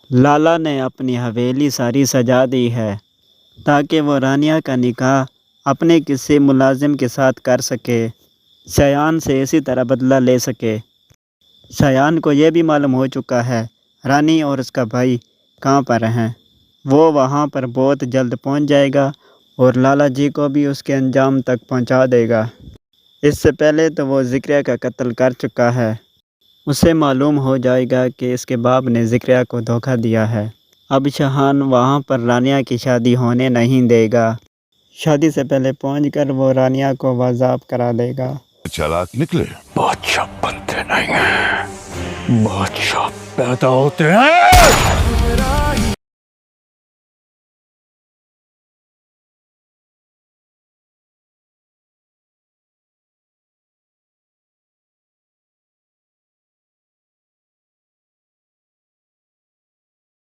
لالا نے اپنی حویلی ساری سجا دی ہے تاکہ وہ رانیہ کا نکاح اپنے کسی ملازم کے ساتھ کر سکے، شایان سے اسی طرح بدلہ لے سکے۔ شایان کو یہ بھی معلوم ہو چکا ہے رانی اور اس کا بھائی کہاں پر ہیں۔ وہ وہاں پر بہت جلد پہنچ جائے گا اور لالا جی کو بھی اس کے انجام تک پہنچا دے گا۔ اس سے پہلے تو وہ ذکریہ کا قتل کر چکا ہے۔ اسے معلوم ہو جائے گا کہ اس کے باپ نے ذکریہ کو دھوکہ دیا ہے۔ اب شاہان وہاں پر رانیہ کی شادی ہونے نہیں دے گا۔ شادی سے پہلے پہنچ کر وہ رانیہ کو بازاب کرا دے گا۔ چالاک نکلے، بادشاہ بنتے نہیں ہیں، بادشاہ پیدا ہوتے ہیں۔